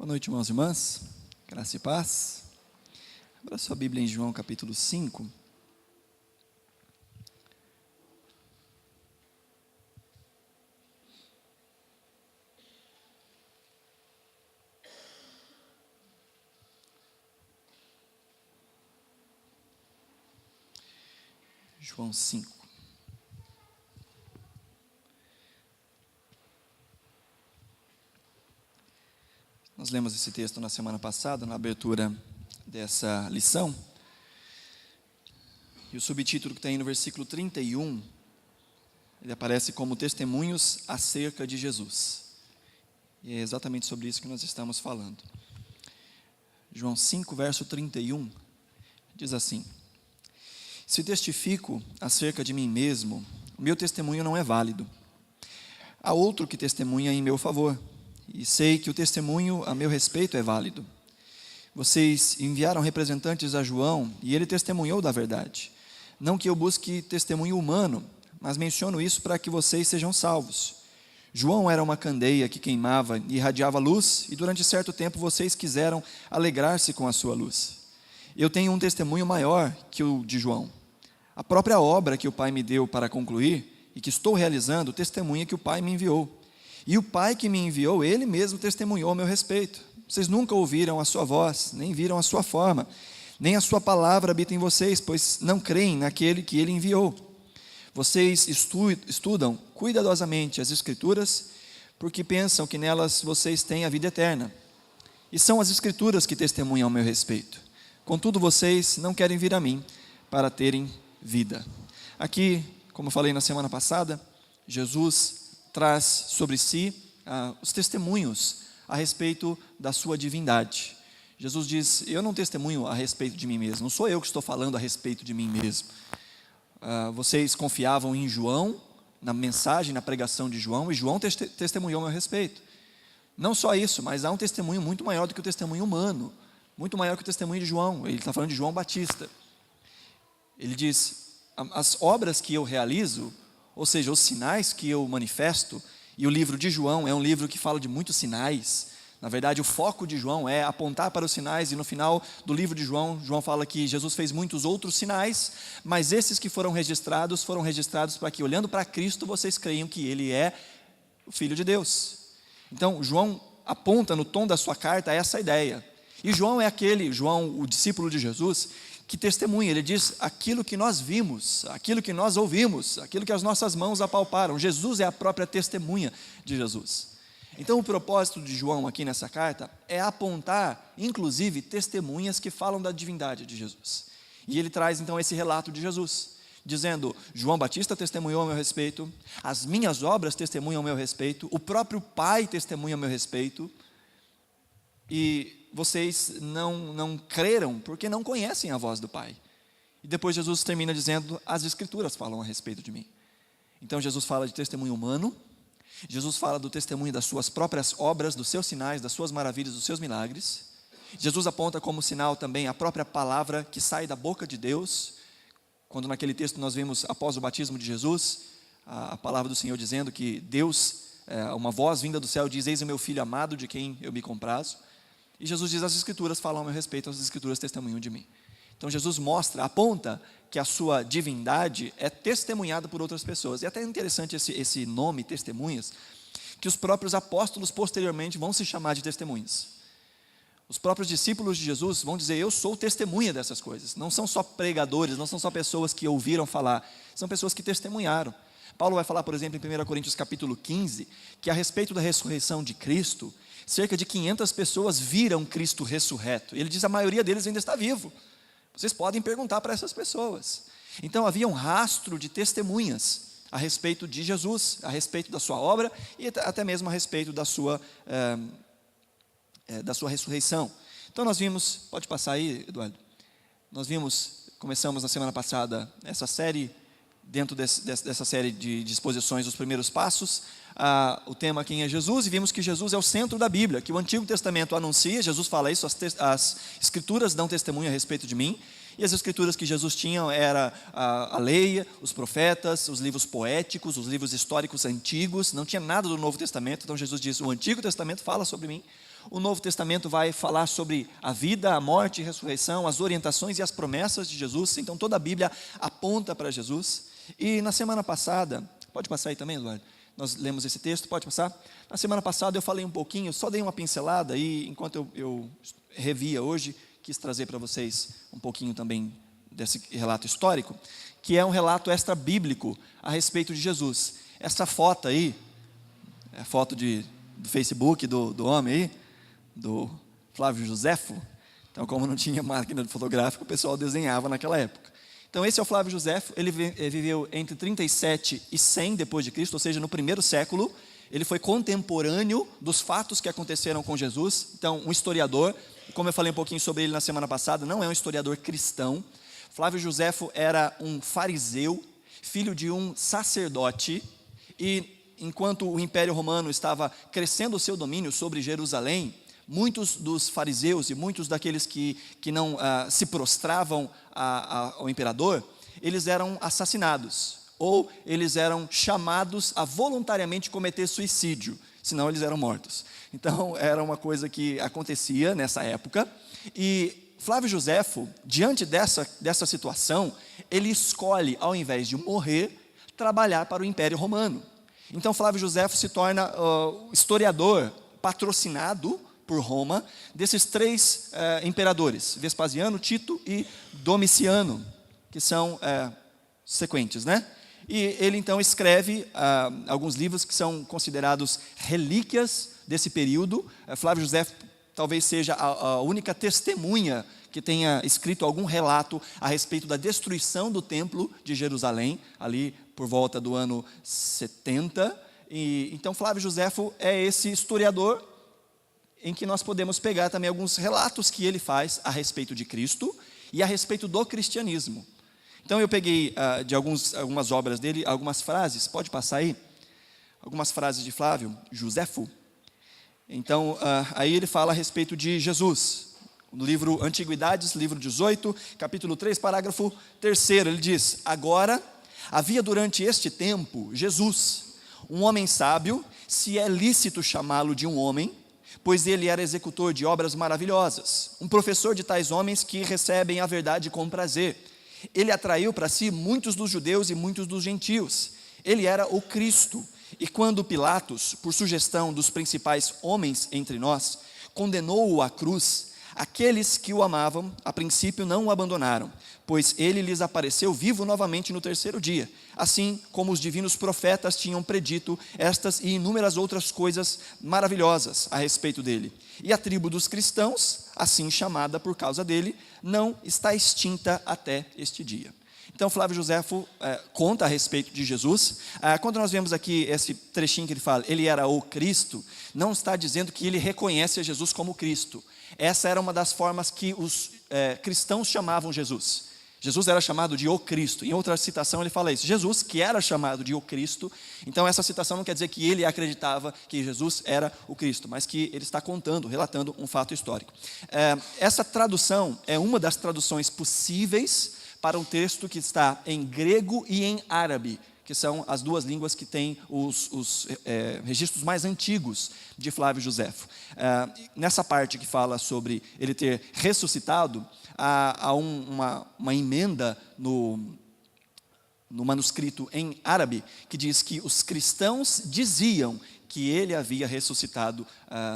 Boa noite, irmãos e irmãs, graça e paz. Abra sua Bíblia em João capítulo 5. João 5. Nós lemos esse texto na semana passada, na abertura dessa lição. E o subtítulo que tem no versículo 31, ele aparece como testemunhos acerca de Jesus. E é exatamente sobre isso que nós estamos falando. João 5, verso 31, diz assim: Se testifico acerca de mim mesmo, o meu testemunho não é válido. Há outro que testemunha em meu favor, e sei que o testemunho a meu respeito é válido. Vocês enviaram representantes a João, e ele testemunhou da verdade. Não que eu busque testemunho humano, mas menciono isso para que vocês sejam salvos. João era uma candeia que queimava e irradiava luz, e durante certo tempo vocês quiseram alegrar-se com a sua luz. Eu tenho um testemunho maior que o de João. A própria obra que o Pai me deu para concluir, e que estou realizando, testemunha que o Pai me enviou. E o Pai que me enviou, Ele mesmo testemunhou a meu respeito. Vocês nunca ouviram a sua voz, nem viram a sua forma, nem a sua palavra habita em vocês, pois não creem naquele que Ele enviou. Vocês estudam cuidadosamente as Escrituras, porque pensam que nelas vocês têm a vida eterna. E são as Escrituras que testemunham a meu respeito. Contudo, vocês não querem vir a mim para terem vida. Aqui, como eu falei na semana passada, Jesus traz sobre si os testemunhos a respeito da sua divindade. Jesus diz: eu não testemunho a respeito de mim mesmo, não sou eu que estou falando a respeito de mim mesmo. Vocês confiavam em João, na mensagem, na pregação de João, e João testemunhou a meu respeito. Não só isso, mas há um testemunho muito maior do que o testemunho humano, muito maior que o testemunho de João. Ele está falando de João Batista. Ele diz: as obras que eu realizo, ou seja, os sinais que eu manifesto, e o livro de João é um livro que fala de muitos sinais. Na verdade, o foco de João é apontar para os sinais, e no final do livro de João, João fala que Jesus fez muitos outros sinais, mas esses que foram registrados para que, olhando para Cristo, vocês creiam que Ele é o Filho de Deus. Então, João aponta no tom da sua carta essa ideia. E João é João, o discípulo de Jesus, que testemunha. Ele diz aquilo que nós vimos, aquilo que nós ouvimos, aquilo que as nossas mãos apalparam. Jesus é a própria testemunha de Jesus. Então o propósito de João aqui nessa carta é apontar, inclusive, testemunhas que falam da divindade de Jesus. E ele traz então esse relato de Jesus, dizendo: João Batista testemunhou a meu respeito, as minhas obras testemunham a meu respeito, o próprio Pai testemunha a meu respeito, e vocês não creram porque não conhecem a voz do Pai. E depois Jesus termina dizendo: as Escrituras falam a respeito de mim. Então Jesus fala de testemunho humano, Jesus fala do testemunho das suas próprias obras, dos seus sinais, das suas maravilhas, dos seus milagres. Jesus aponta como sinal também a própria palavra que sai da boca de Deus, quando naquele texto nós vimos, após o batismo de Jesus, a palavra do Senhor dizendo que Deus, uma voz vinda do céu diz: eis o meu filho amado, de quem eu me comprazo. E Jesus diz: as Escrituras falam a meu respeito, as Escrituras testemunham de mim. Então Jesus aponta que a sua divindade é testemunhada por outras pessoas. E até é interessante esse nome, testemunhas, que os próprios apóstolos posteriormente vão se chamar de testemunhas. Os próprios discípulos de Jesus vão dizer: eu sou testemunha dessas coisas. Não são só pregadores, não são só pessoas que ouviram falar, são pessoas que testemunharam. Paulo vai falar, por exemplo, em 1 Coríntios capítulo 15, que a respeito da ressurreição de Cristo, cerca de 500 pessoas viram Cristo ressurreto. Ele diz: a maioria deles ainda está vivo. Vocês podem perguntar para essas pessoas. Então havia um rastro de testemunhas a respeito de Jesus, a respeito da sua obra e até mesmo a respeito da sua ressurreição. Então nós vimos, pode passar aí, Eduardo. Começamos na semana passada essa série, dentro dessa série de exposições, os primeiros passos, o tema quem é Jesus, e vimos que Jesus é o centro da Bíblia, que o Antigo Testamento anuncia, Jesus fala isso, as Escrituras dão testemunho a respeito de mim, e as Escrituras que Jesus tinha era a lei, os profetas, os livros poéticos, os livros históricos antigos, não tinha nada do Novo Testamento. Então Jesus diz: o Antigo Testamento fala sobre mim, O Novo Testamento vai falar sobre a vida, a morte e a ressurreição, as orientações e as promessas de Jesus. Então toda a Bíblia aponta para Jesus. E na semana passada, pode passar aí também, Eduardo? Nós lemos esse texto, pode passar? Na semana passada eu falei um pouquinho, só dei uma pincelada e enquanto eu revia hoje, quis trazer para vocês um pouquinho também desse relato histórico, que é um relato extra-bíblico a respeito de Jesus. Essa foto aí, é a foto do Facebook do homem aí, do Flávio Josefo. Então, como não tinha máquina fotográfica, o pessoal desenhava naquela época. Então, esse é o Flávio Josefo. Ele viveu entre 37 e 100 depois de Cristo, ou seja, no primeiro século. Ele foi contemporâneo dos fatos que aconteceram com Jesus. Então, um historiador, como eu falei um pouquinho sobre ele na semana passada, não é um historiador cristão. Flávio Josefo era um fariseu, filho de um sacerdote, e enquanto o Império Romano estava crescendo o seu domínio sobre Jerusalém, muitos dos fariseus e muitos daqueles que não se prostravam ao imperador, eles eram assassinados, ou eles eram chamados a voluntariamente cometer suicídio, senão eles eram mortos. Então era uma coisa que acontecia nessa época, e Flávio Josefo, diante dessa situação, ele escolhe, ao invés de morrer, trabalhar para o Império Romano. Então Flávio Josefo se torna historiador patrocinado por Roma, desses três imperadores, Vespasiano, Tito e Domiciano, que são sequentes, né? E ele então escreve alguns livros que são considerados relíquias desse período. Flávio Josefo talvez seja a única testemunha que tenha escrito algum relato a respeito da destruição do templo de Jerusalém, ali por volta do ano 70. E então Flávio Josefo é esse historiador em que nós podemos pegar também alguns relatos que ele faz a respeito de Cristo e a respeito do cristianismo. Então eu peguei de algumas obras dele, algumas frases, pode passar aí? Algumas frases de Flávio Josefo. Então aí ele fala a respeito de Jesus. No livro Antiguidades, livro 18, capítulo 3, parágrafo 3º, ele diz: agora havia durante este tempo Jesus, um homem sábio, se é lícito chamá-lo de um homem, pois ele era executor de obras maravilhosas, um professor de tais homens que recebem a verdade com prazer. Ele atraiu para si muitos dos judeus e muitos dos gentios. Ele era o Cristo. E quando Pilatos, por sugestão dos principais homens entre nós, condenou-o à cruz, aqueles que o amavam, a princípio não o abandonaram, pois ele lhes apareceu vivo novamente no terceiro dia, assim como os divinos profetas tinham predito estas e inúmeras outras coisas maravilhosas a respeito dele. E a tribo dos cristãos, assim chamada por causa dele, não está extinta até este dia. Então Flávio Josefo conta a respeito de Jesus. Quando nós vemos aqui esse trechinho que ele fala, ele era o Cristo, não está dizendo que ele reconhece a Jesus como Cristo. Essa era uma das formas que os cristãos chamavam Jesus. Jesus era chamado de o Cristo. Em outra citação ele fala isso, Jesus que era chamado de o Cristo. Então essa citação não quer dizer que ele acreditava que Jesus era o Cristo, mas que ele está contando, relatando um fato histórico. Essa tradução é uma das traduções possíveis para um texto que está em grego e em árabe, que são as duas línguas que têm os registros mais antigos de Flávio Josefo. Nessa parte que fala sobre ele ter ressuscitado, há uma emenda no manuscrito em árabe, que diz que os cristãos diziam que ele havia ressuscitado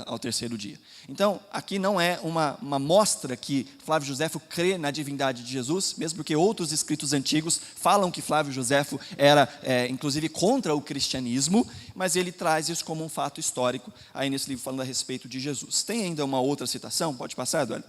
ao terceiro dia. Então, aqui não é uma mostra que Flávio Josefo crê na divindade de Jesus, mesmo porque outros escritos antigos falam que Flávio Josefo era, inclusive, contra o cristianismo, mas ele traz isso como um fato histórico, aí nesse livro falando a respeito de Jesus. Tem ainda uma outra citação, pode passar, Eduardo?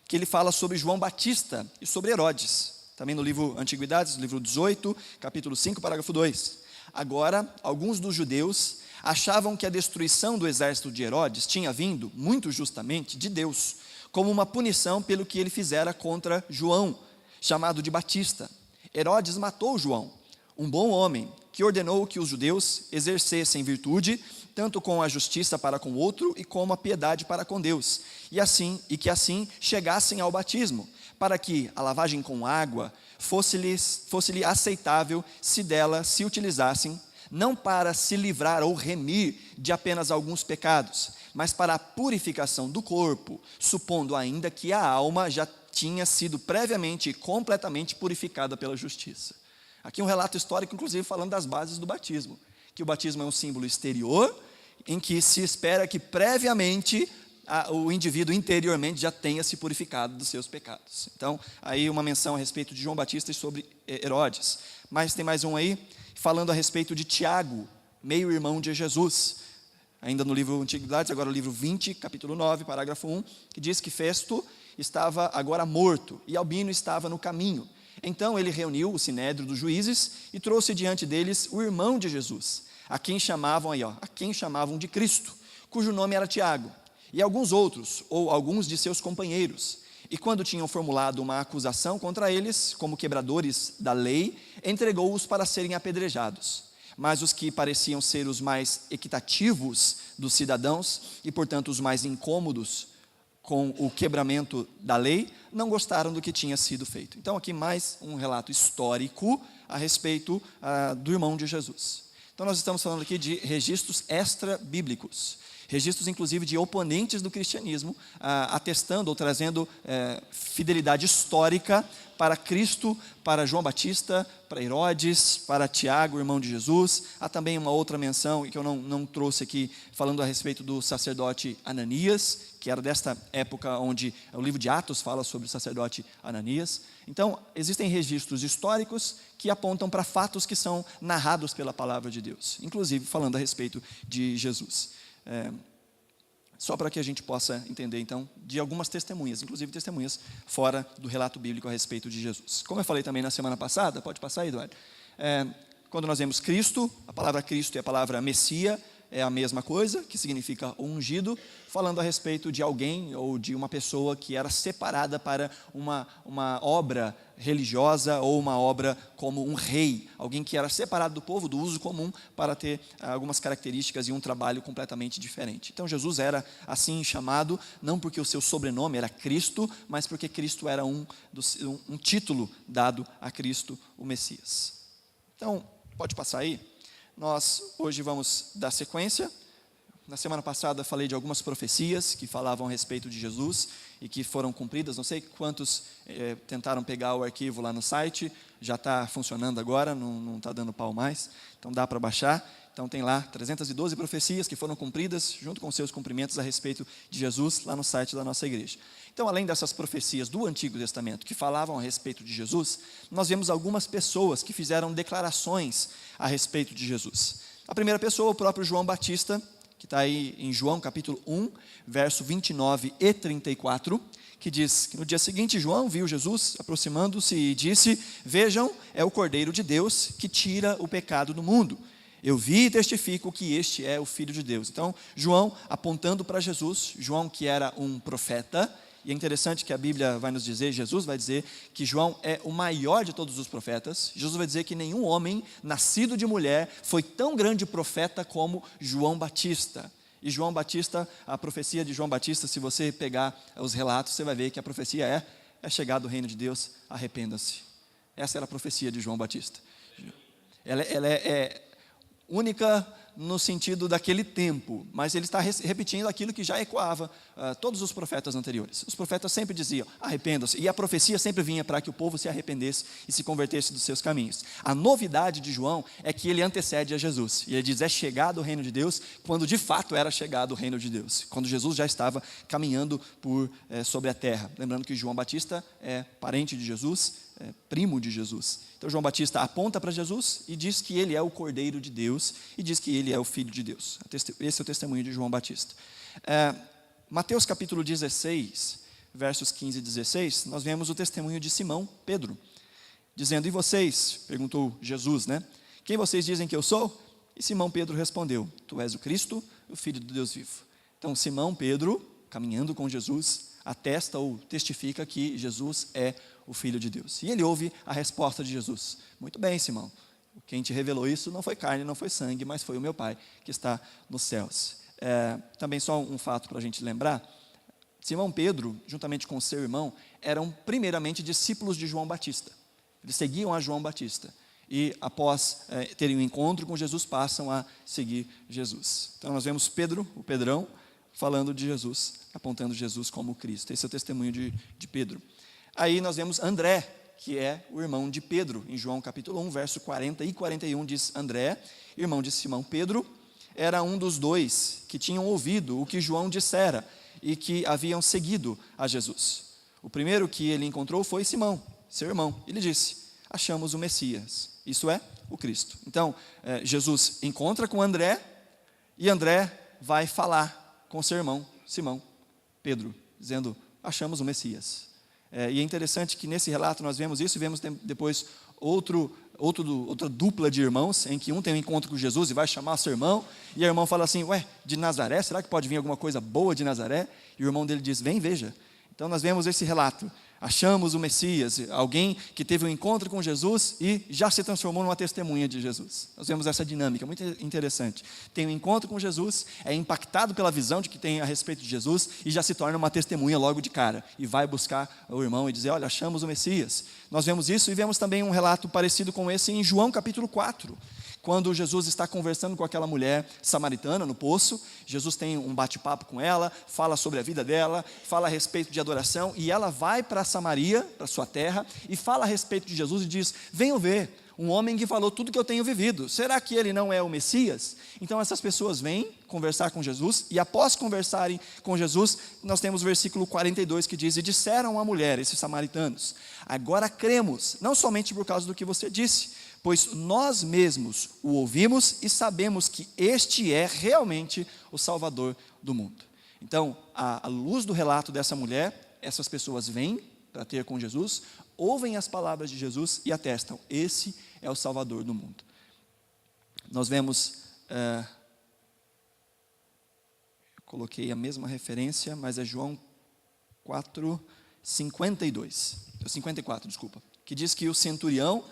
Que ele fala sobre João Batista e sobre Herodes, também no livro Antiguidades, livro 18, capítulo 5, parágrafo 2. Agora, alguns dos judeus achavam que a destruição do exército de Herodes tinha vindo, muito justamente, de Deus, como uma punição pelo que ele fizera contra João, chamado de Batista. Herodes matou João, um bom homem, que ordenou que os judeus exercessem virtude, tanto com a justiça para com o outro e como a piedade para com Deus, e que assim chegassem ao batismo, para que a lavagem com água fosse-lhe aceitável se dela se utilizassem, não para se livrar ou remir de apenas alguns pecados, mas para a purificação do corpo, supondo ainda que a alma já tinha sido previamente e completamente purificada pela justiça. Aqui um relato histórico, inclusive, falando das bases do batismo, que o batismo é um símbolo exterior, em que se espera que previamente o indivíduo interiormente já tenha se purificado dos seus pecados. Então, aí uma menção a respeito de João Batista e sobre Herodes. Mas tem mais um aí, falando a respeito de Tiago, meio-irmão de Jesus, ainda no livro Antiguidades, agora o livro 20, capítulo 9, parágrafo 1, que diz que Festo estava agora morto e Albino estava no caminho. Então ele reuniu o sinédrio dos juízes e trouxe diante deles o irmão de Jesus, a quem chamavam de Cristo, cujo nome era Tiago, e alguns outros, ou alguns de seus companheiros. E quando tinham formulado uma acusação contra eles, como quebradores da lei, entregou-os para serem apedrejados. Mas os que pareciam ser os mais equitativos dos cidadãos, e portanto os mais incômodos com o quebramento da lei, não gostaram do que tinha sido feito. Então aqui mais um relato histórico a respeito do irmão de Jesus. Então nós estamos falando aqui de registros extra-bíblicos, registros inclusive de oponentes do cristianismo, atestando ou trazendo fidelidade histórica para Cristo, para João Batista, para Herodes, para Tiago, irmão de Jesus. Há também uma outra menção, que eu não trouxe aqui, falando a respeito do sacerdote Ananias, que era desta época onde o livro de Atos fala sobre o sacerdote Ananias. Então, existem registros históricos que apontam para fatos que são narrados pela palavra de Deus, inclusive falando a respeito de Jesus. Só para que a gente possa entender, então, de algumas testemunhas, inclusive testemunhas fora do relato bíblico a respeito de Jesus. Como eu falei também na semana passada, pode passar aí, Eduardo? Quando nós vemos Cristo, a palavra Cristo e a palavra Messias é a mesma coisa, que significa ungido, falando a respeito de alguém ou de uma pessoa que era separada para uma obra religiosa ou uma obra como um rei, alguém que era separado do povo, do uso comum, para ter algumas características e um trabalho completamente diferente. Então Jesus era assim chamado, não porque o seu sobrenome era Cristo, mas porque Cristo era um título dado a Cristo, o Messias. Então, pode passar aí. Nós hoje vamos dar sequência. Na semana passada falei de algumas profecias que falavam a respeito de Jesus e que foram cumpridas. Não sei quantos tentaram pegar o arquivo lá no site, já está funcionando agora, não está dando pau mais, então dá para baixar. Então tem lá 312 profecias que foram cumpridas, junto com seus cumprimentos a respeito de Jesus, lá no site da nossa igreja. Então, além dessas profecias do Antigo Testamento que falavam a respeito de Jesus, nós vemos algumas pessoas que fizeram declarações a respeito de Jesus. A primeira pessoa, o próprio João Batista, que está aí em João capítulo 1, verso 29 e 34, que diz que no dia seguinte João viu Jesus aproximando-se e disse: vejam, é o Cordeiro de Deus que tira o pecado do mundo. Eu vi e testifico que este é o Filho de Deus. Então, João apontando para Jesus, João que era um profeta, e é interessante que a Bíblia vai nos dizer, Jesus vai dizer que João é o maior de todos os profetas. Jesus vai dizer que nenhum homem nascido de mulher foi tão grande profeta como João Batista. E João Batista, a profecia de João Batista, se você pegar os relatos, você vai ver que a profecia é chegado o reino de Deus, arrependa-se. Essa era a profecia de João Batista. Ela é única no sentido daquele tempo, mas ele está repetindo aquilo que já ecoava todos os profetas anteriores. Os profetas sempre diziam: arrependam-se, e a profecia sempre vinha para que o povo se arrependesse e se convertesse dos seus caminhos. A novidade de João é que ele antecede a Jesus, e ele diz: é chegado o reino de Deus, quando de fato era chegado o reino de Deus, quando Jesus já estava caminhando sobre a terra. Lembrando que João Batista é parente de Jesus, primo de Jesus. Então João Batista aponta para Jesus e diz que ele é o Cordeiro de Deus e diz que ele é o Filho de Deus. Esse é o testemunho de João Batista. Mateus capítulo 16, versos 15 e 16, nós vemos o testemunho de Simão Pedro, dizendo: e vocês? Perguntou Jesus, né? Quem vocês dizem que eu sou? E Simão Pedro respondeu: tu és o Cristo, o Filho do Deus vivo. Então Simão Pedro, caminhando com Jesus, atesta ou testifica que Jesus é o Filho de Deus. E ele ouve a resposta de Jesus: muito bem, Simão, quem te revelou isso não foi carne, não foi sangue, mas foi o meu Pai que está nos céus. Também só um fato para a gente lembrar: Simão Pedro, juntamente com seu irmão, eram primeiramente discípulos de João Batista. Eles seguiam a João Batista e após terem um encontro com Jesus, passam a seguir Jesus. Então nós vemos Pedro, o Pedrão, falando de Jesus, apontando Jesus como Cristo. Esse é o testemunho de Pedro. Aí nós vemos André, que é o irmão de Pedro. Em João capítulo 1, verso 40 e 41, diz: André, irmão de Simão Pedro, era um dos dois que tinham ouvido o que João dissera e que haviam seguido a Jesus. O primeiro que ele encontrou foi Simão, seu irmão. Ele disse: achamos o Messias, isso é, o Cristo. Então, Jesus encontra com André e André vai falar com seu irmão Simão Pedro, dizendo: achamos o Messias. E é interessante que nesse relato nós vemos isso e vemos depois outra dupla de irmãos, em que um tem um encontro com Jesus e vai chamar seu irmão, e o irmão fala assim: ué, de Nazaré, será que pode vir alguma coisa boa de Nazaré? E o irmão dele diz: vem, veja. Então nós vemos esse relato, achamos o Messias, alguém que teve um encontro com Jesus e já se transformou numa testemunha de Jesus. Nós vemos essa dinâmica, muito interessante. Tem um encontro com Jesus, é impactado pela visão de que tem a respeito de Jesus e já se torna uma testemunha logo de cara. E vai buscar o irmão e dizer: olha, achamos o Messias. Nós vemos isso e vemos também um relato parecido com esse em João capítulo 4. Quando Jesus está conversando com aquela mulher samaritana no poço, Jesus tem um bate-papo com ela, fala sobre a vida dela, fala a respeito de adoração, e ela vai para Samaria, para sua terra, e fala a respeito de Jesus e diz: venham ver, um homem que falou tudo que eu tenho vivido, será que ele não é o Messias? Então essas pessoas vêm conversar com Jesus, e após conversarem com Jesus, nós temos o versículo 42 que diz: e disseram à mulher, esses samaritanos: agora cremos, não somente por causa do que você disse, pois nós mesmos o ouvimos e sabemos que este é realmente o Salvador do mundo. Então, à luz do relato dessa mulher, essas pessoas vêm para ter com Jesus, ouvem as palavras de Jesus e atestam: esse é o Salvador do mundo. Nós vemos, eu coloquei a mesma referência, mas é João 54, desculpa, que diz que o centurião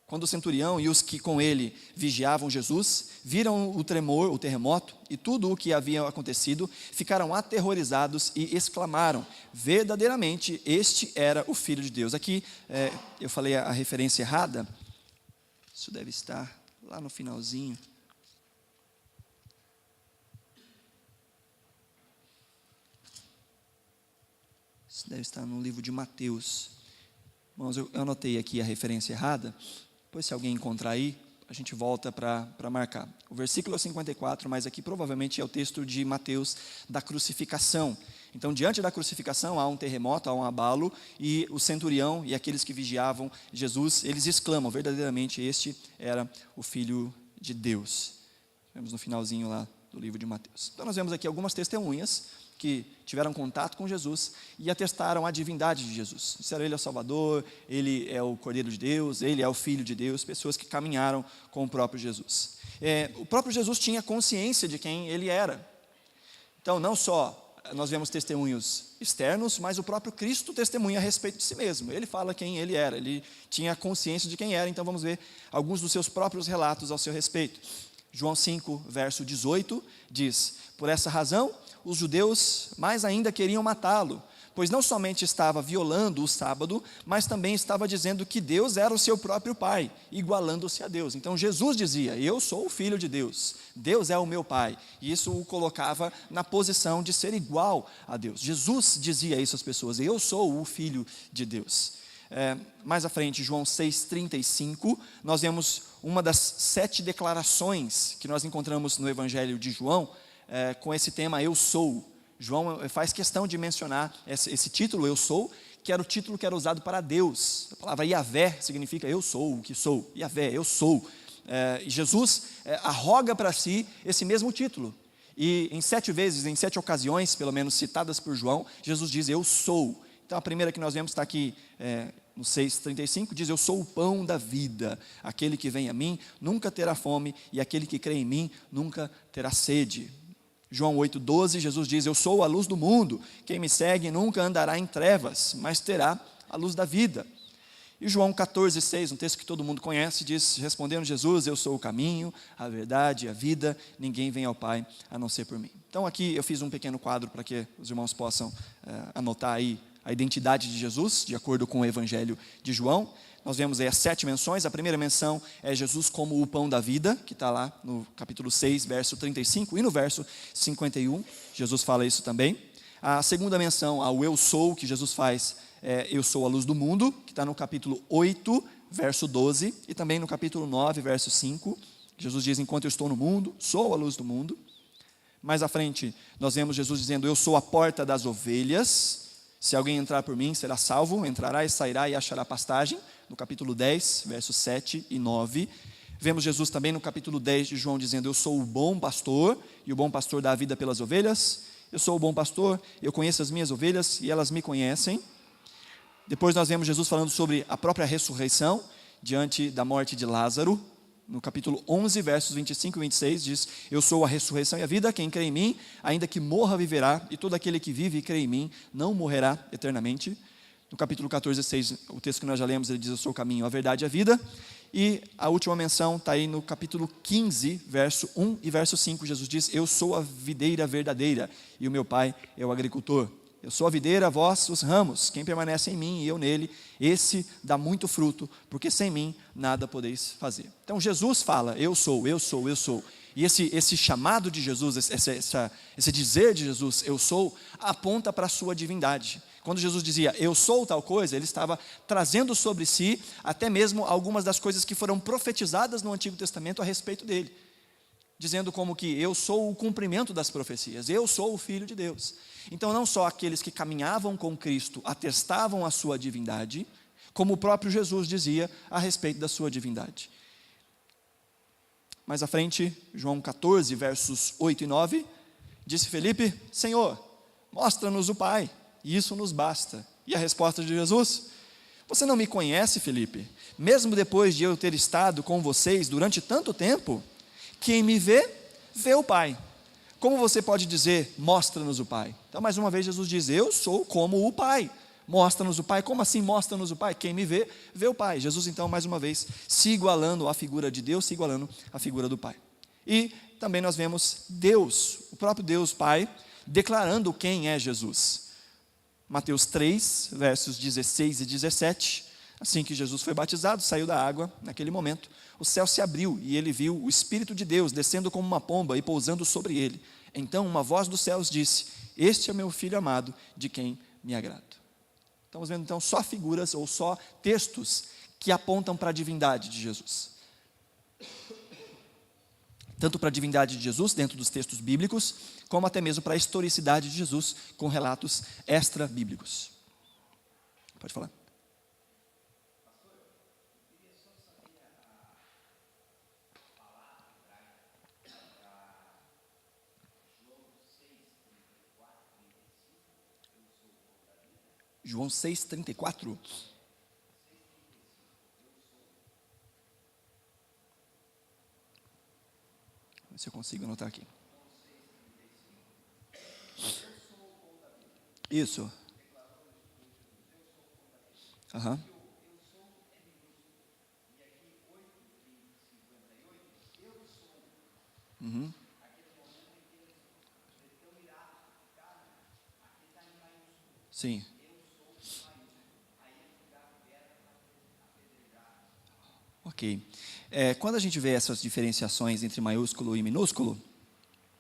quando o centurião e os que com ele vigiavam Jesus viram o tremor, o terremoto e tudo o que havia acontecido, ficaram aterrorizados e exclamaram: verdadeiramente este era o Filho de Deus. Aqui eu falei a referência errada, isso deve estar lá no finalzinho. Isso deve estar no livro de Mateus. Irmãos, eu anotei aqui a referência errada, depois se alguém encontrar aí, a gente volta para marcar. O versículo é 54, mas aqui provavelmente é o texto de Mateus da crucificação. Então, diante da crucificação, há um terremoto, há um abalo, e o centurião e aqueles que vigiavam Jesus, eles exclamam: verdadeiramente este era o Filho de Deus. Vemos no finalzinho lá do livro de Mateus. Então, nós vemos aqui algumas testemunhas que tiveram contato com Jesus e atestaram a divindade de Jesus. Disseram: ele é o Salvador, ele é o Cordeiro de Deus, ele é o Filho de Deus, pessoas que caminharam com o próprio Jesus. O próprio Jesus tinha consciência de quem ele era. Então, não só nós vemos testemunhos externos, mas o próprio Cristo testemunha a respeito de si mesmo. Ele fala quem ele era, ele tinha consciência de quem era. Então, vamos ver alguns dos seus próprios relatos ao seu respeito. João 5, verso 18, diz: por essa razão, os judeus mais ainda queriam matá-lo, pois não somente estava violando o sábado, mas também estava dizendo que Deus era o seu próprio Pai, igualando-se a Deus. Então Jesus dizia: eu sou o Filho de Deus, Deus é o meu Pai, e isso o colocava na posição de ser igual a Deus. Jesus dizia isso às pessoas: eu sou o Filho de Deus. Mais à frente, João 6,35, nós vemos uma das 7 declarações que nós encontramos no Evangelho de João, com esse tema eu sou. João faz questão de mencionar esse título eu sou, que era o título que era usado para Deus. A palavra Yahvé significa eu sou o que sou. Yahvé, eu sou. E Jesus arroga para si esse mesmo título. E em 7 vezes, em 7 ocasiões, pelo menos citadas por João, Jesus diz eu sou. Então a primeira que nós vemos está aqui no 6,35, diz: eu sou o pão da vida, aquele que vem a mim nunca terá fome, e aquele que crê em mim nunca terá sede. João 8,12, Jesus diz: eu sou a luz do mundo, quem me segue nunca andará em trevas, mas terá a luz da vida. E João 14,6, um texto que todo mundo conhece, diz, respondendo Jesus: eu sou o caminho, a verdade e a vida, ninguém vem ao Pai a não ser por mim. Então aqui eu fiz um pequeno quadro para que os irmãos possam anotar aí a identidade de Jesus, de acordo com o Evangelho de João. Nós vemos aí as 7 menções. A primeira menção é Jesus como o pão da vida, que está lá no capítulo 6, verso 35, e no verso 51, Jesus fala isso também. A segunda menção ao eu sou, que Jesus faz, eu sou a luz do mundo, que está no capítulo 8, verso 12, e também no capítulo 9, verso 5, Jesus diz, enquanto eu estou no mundo, sou a luz do mundo. Mais à frente, nós vemos Jesus dizendo, eu sou a porta das ovelhas, se alguém entrar por mim, será salvo, entrará e sairá e achará pastagem, no capítulo 10, versos 7 e 9. Vemos Jesus também no capítulo 10 de João dizendo, eu sou o bom pastor, e o bom pastor dá a vida pelas ovelhas. Eu sou o bom pastor, eu conheço as minhas ovelhas e elas me conhecem. Depois nós vemos Jesus falando sobre a própria ressurreição, diante da morte de Lázaro. No capítulo 11, versos 25 e 26, diz, eu sou a ressurreição e a vida, quem crê em mim, ainda que morra, viverá, e todo aquele que vive e crê em mim, não morrerá eternamente. No capítulo 14, 6, o texto que nós já lemos, ele diz, eu sou o caminho, a verdade e a vida. E a última menção está aí no capítulo 15, verso 1 e verso 5, Jesus diz, eu sou a videira verdadeira, e o meu pai é o agricultor. Eu sou a videira, vós os ramos, quem permanece em mim e eu nele, esse dá muito fruto, porque sem mim nada podeis fazer. Então Jesus fala, eu sou, eu sou, eu sou. E esse chamado de Jesus, esse dizer de Jesus, eu sou, aponta para a sua divindade. Quando Jesus dizia, eu sou tal coisa, ele estava trazendo sobre si, até mesmo algumas das coisas que foram profetizadas no Antigo Testamento a respeito dele. Dizendo como que eu sou o cumprimento das profecias, eu sou o Filho de Deus. Então não só aqueles que caminhavam com Cristo atestavam a sua divindade, como o próprio Jesus dizia a respeito da sua divindade. Mais à frente, João 14, versos 8 e 9, disse Felipe, Senhor, mostra-nos o Pai, e isso nos basta. E a resposta de Jesus, você não me conhece, Felipe, mesmo depois de eu ter estado com vocês durante tanto tempo, quem me vê, vê o Pai. Como você pode dizer, mostra-nos o Pai? Então, mais uma vez, Jesus diz, eu sou como o Pai. Mostra-nos o Pai. Como assim mostra-nos o Pai? Quem me vê, vê o Pai. Jesus, então, mais uma vez, se igualando à figura de Deus, se igualando à figura do Pai. E também nós vemos Deus, o próprio Deus Pai, declarando quem é Jesus. Mateus 3, versos 16 e 17. Assim que Jesus foi batizado, saiu da água, naquele momento, o céu se abriu e ele viu o Espírito de Deus descendo como uma pomba e pousando sobre ele. Então uma voz dos céus disse, este é meu Filho amado, de quem me agrado. Estamos vendo então só figuras ou só textos que apontam para a divindade de Jesus. Tanto para a divindade de Jesus, dentro dos textos bíblicos, como até mesmo para a historicidade de Jesus, com relatos extra-bíblicos. Pode falar. João 6,34. Se eu consigo anotar aqui. Isso. Aham. Uhum. Sim. Ok. Quando a gente vê essas diferenciações entre maiúsculo e minúsculo,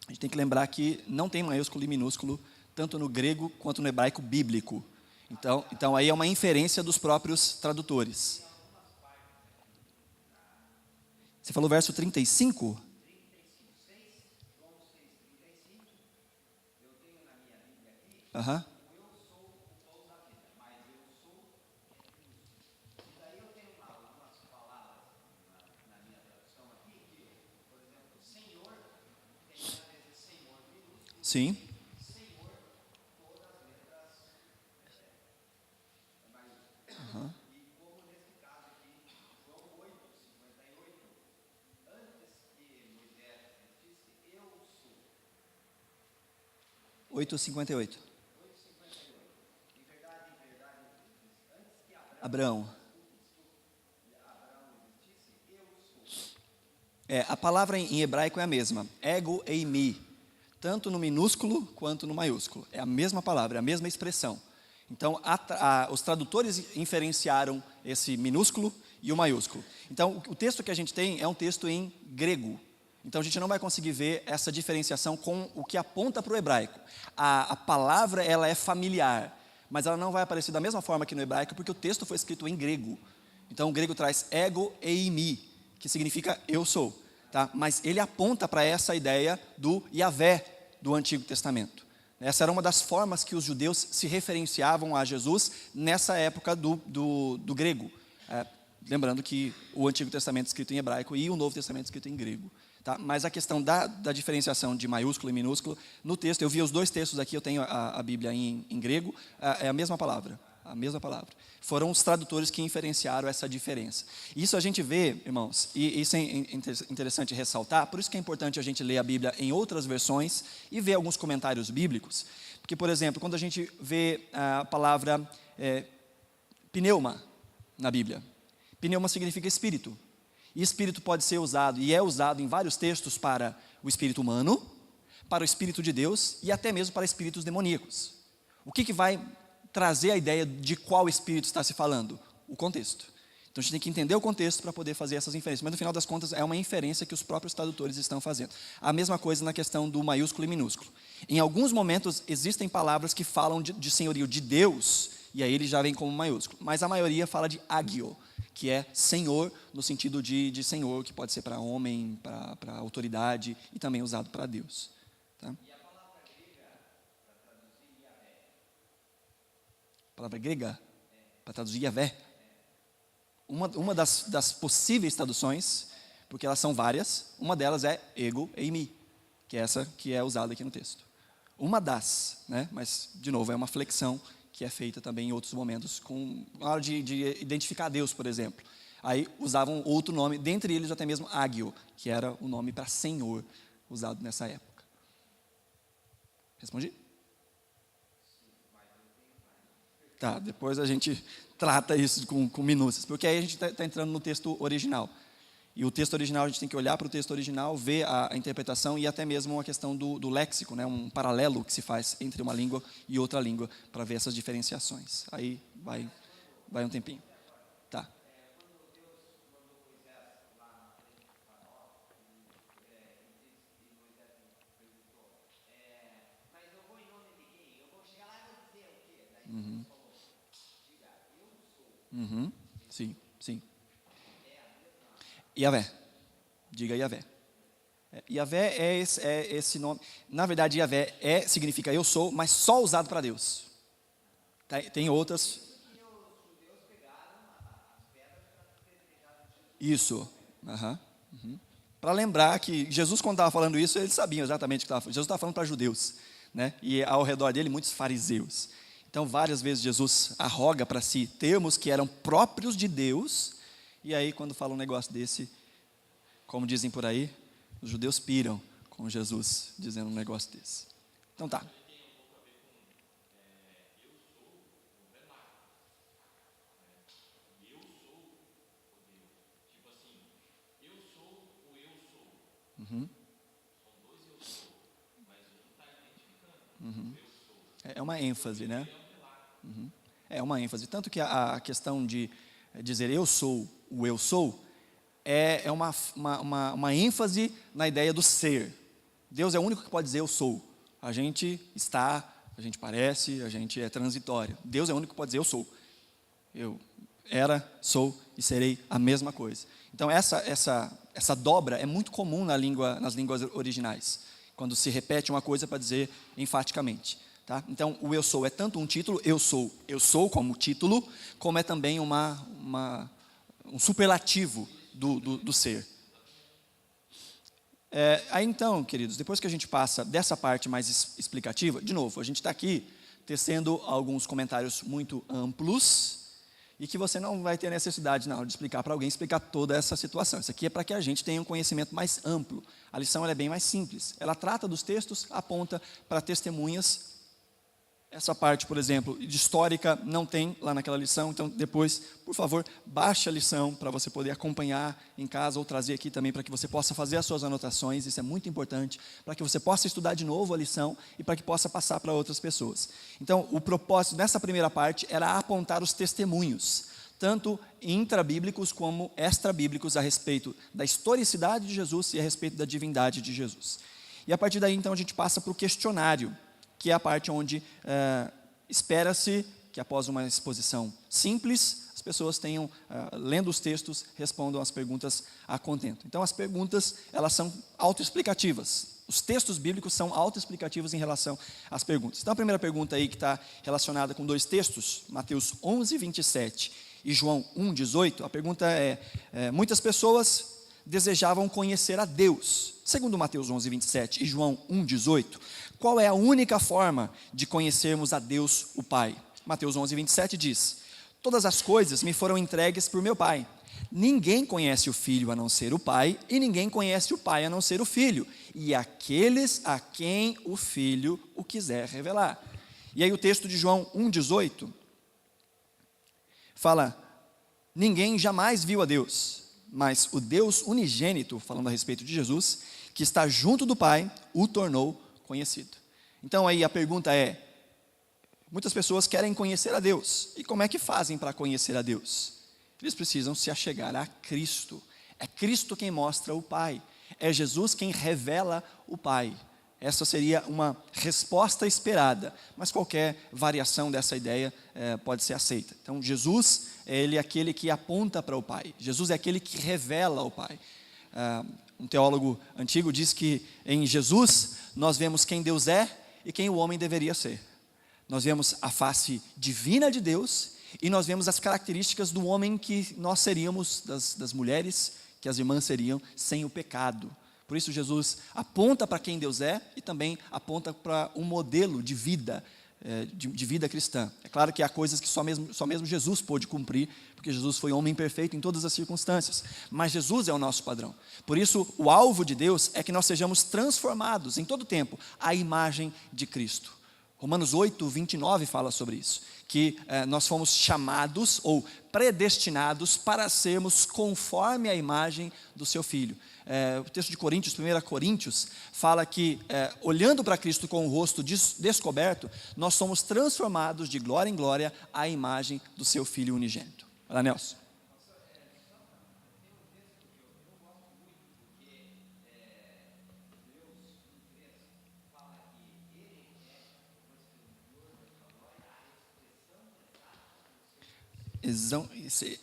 a gente tem que lembrar que não tem maiúsculo e minúsculo, tanto no grego quanto no hebraico bíblico. Então aí é uma inferência dos próprios tradutores. Você falou verso 35? Aham. Sim. Aham. 8:58. Abraão. A palavra em hebraico é a mesma, ego eimi, tanto no minúsculo quanto no maiúsculo. É a mesma palavra, é a mesma expressão. Então, os tradutores inferenciaram esse minúsculo e o maiúsculo. Então, o texto que a gente tem é um texto em grego. Então, a gente não vai conseguir ver essa diferenciação com o que aponta para o hebraico. A palavra, ela é familiar, mas ela não vai aparecer da mesma forma que no hebraico, porque o texto foi escrito em grego. Então, o grego traz ego eimi, que significa eu sou. Tá? Mas ele aponta para essa ideia do Yahvé do Antigo Testamento. Essa era uma das formas que os judeus se referenciavam a Jesus nessa época do grego. Lembrando que o Antigo Testamento é escrito em hebraico e o Novo Testamento é escrito em grego. Tá? Mas a questão da diferenciação de maiúsculo e minúsculo, no texto, eu vi os dois textos aqui, eu tenho a Bíblia em grego, é a mesma palavra. A mesma palavra. Foram os tradutores que inferenciaram essa diferença. Isso a gente vê, irmãos, e isso é interessante ressaltar, por isso que é importante a gente ler a Bíblia em outras versões e ver alguns comentários bíblicos. Porque, por exemplo, quando a gente vê a palavra pneuma na Bíblia, pneuma significa espírito. E espírito pode ser usado, e é usado em vários textos para o espírito humano, para o espírito de Deus e até mesmo para espíritos demoníacos. O que vai trazer a ideia de qual espírito está se falando? O contexto. Então a gente tem que entender o contexto para poder fazer essas inferências. Mas no final das contas é uma inferência que os próprios tradutores estão fazendo. A mesma coisa na questão do maiúsculo e minúsculo. Em alguns momentos existem palavras que falam de senhorio de Deus, e aí ele já vem como maiúsculo. Mas a maioria fala de agio, que é senhor, no sentido de senhor, que pode ser para homem, para autoridade, e também usado para Deus. Tá? A palavra grega, para traduzir Yahvé, uma das possíveis traduções, porque elas são várias, uma delas é ego eimi, que é essa que é usada aqui no texto. Uma das, né? Mas, de novo, é uma flexão que é feita também em outros momentos, na hora de identificar Deus, por exemplo. Aí usavam outro nome, dentre eles até mesmo agio, que era o nome para senhor, usado nessa época. Respondi? Tá, depois a gente trata isso com minúcias, porque aí a gente está entrando no texto original. E o texto original, a gente tem que olhar para o texto original, ver a interpretação e até mesmo a questão do léxico, né, um paralelo que se faz entre uma língua e outra língua, para ver essas diferenciações. Aí vai um tempinho. Tá. Sim, sim. Yahvé. Diga Yahvé. Yahvé é esse nome. Na verdade, Yahvé significa eu sou, mas só usado para Deus. Tem outras. Isso. Para lembrar que Jesus, quando estava falando isso, eles sabiam exatamente o que estava falando. Jesus estava falando para judeus, né? E ao redor dele, muitos fariseus. Então, várias vezes Jesus arroga para si termos que eram próprios de Deus, e aí, quando fala um negócio desse, como dizem por aí, os judeus piram com Jesus dizendo um negócio desse. Então tá. É uma ênfase, né? É uma ênfase. Tanto que a questão de dizer eu sou o eu sou é uma ênfase na ideia do ser. Deus é o único que pode dizer eu sou. A gente está, a gente parece, a gente é transitório. Deus é o único que pode dizer eu sou. Eu era, sou e serei a mesma coisa. Então essa dobra é muito comum nas línguas originais, quando se repete uma coisa para dizer enfaticamente. Tá? Então o eu sou é tanto um título, eu sou como título, como é também um superlativo do ser. Aí então, queridos, depois que a gente passa dessa parte mais explicativa, de novo, a gente está aqui tecendo alguns comentários muito amplos e que você não vai ter necessidade na hora de explicar para alguém, explicar toda essa situação. Isso aqui é para que a gente tenha um conhecimento mais amplo. A lição ela é bem mais simples. Ela trata dos textos, aponta para testemunhas, essa parte, por exemplo, de histórica não tem lá naquela lição, então depois, por favor, baixe a lição para você poder acompanhar em casa ou trazer aqui também para que você possa fazer as suas anotações, isso é muito importante, para que você possa estudar de novo a lição e para que possa passar para outras pessoas. Então, o propósito nessa primeira parte era apontar os testemunhos, tanto intrabíblicos como extrabíblicos a respeito da historicidade de Jesus e a respeito da divindade de Jesus. E a partir daí, então, a gente passa para o questionário, que é a parte onde espera-se que após uma exposição simples, as pessoas tenham, lendo os textos, respondam as perguntas a contento. Então, as perguntas, elas são autoexplicativas. Os textos bíblicos são autoexplicativos em relação às perguntas. Então, a primeira pergunta aí que está relacionada com dois textos, Mateus 11, 27 e João 1, 18, a pergunta muitas pessoas desejavam conhecer a Deus. Segundo Mateus 11, 27 e João 1, 18, qual é a única forma de conhecermos a Deus, o Pai? Mateus 11, 27 diz: todas as coisas me foram entregues por meu Pai. Ninguém conhece o Filho a não ser o Pai, e ninguém conhece o Pai a não ser o Filho, e aqueles a quem o Filho o quiser revelar. E aí o texto de João 1, 18 fala: ninguém jamais viu a Deus, mas o Deus unigênito, falando a respeito de Jesus, que está junto do Pai, o tornou conhecido. Então aí a pergunta muitas pessoas querem conhecer a Deus, e como é que fazem para conhecer a Deus? Eles precisam se achegar a Cristo, é Cristo quem mostra o Pai, é Jesus quem revela o Pai. Essa seria uma resposta esperada, mas qualquer variação dessa ideia pode ser aceita. Então Jesus, ele é aquele que aponta para o Pai, Jesus é aquele que revela o Pai. Um teólogo antigo diz que em Jesus nós vemos quem Deus é e quem o homem deveria ser. Nós vemos a face divina de Deus e nós vemos as características do homem que nós seríamos, das mulheres que as irmãs seriam sem o pecado. Por isso Jesus aponta para quem Deus é e também aponta para um modelo de vida, de vida cristã. É claro que há coisas que só mesmo Jesus pôde cumprir, porque Jesus foi homem perfeito em todas as circunstâncias, mas Jesus é o nosso padrão. Por isso o alvo de Deus é que nós sejamos transformados em todo o tempo à imagem de Cristo. Romanos 8, 29 fala sobre isso, que nós fomos chamados ou predestinados para sermos conforme a imagem do seu Filho. O texto de Coríntios, 1 Coríntios, fala que olhando para Cristo com o rosto descoberto, nós somos transformados de glória em glória à imagem do seu Filho unigênito. Olha, Nelson.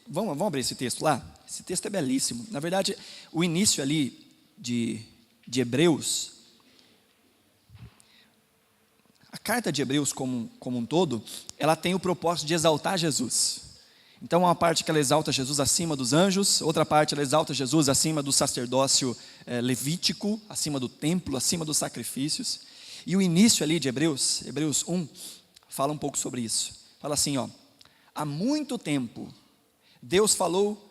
Vamos abrir esse texto lá? Esse texto é belíssimo. Na verdade, o início ali de Hebreus, a carta de Hebreus como um todo, ela tem o propósito de exaltar Jesus. Então, uma parte que ela exalta Jesus acima dos anjos, outra parte ela exalta Jesus acima do sacerdócio levítico, acima do templo, acima dos sacrifícios. E o início ali de Hebreus 1, fala um pouco sobre isso. Fala assim, há muito tempo, Deus falou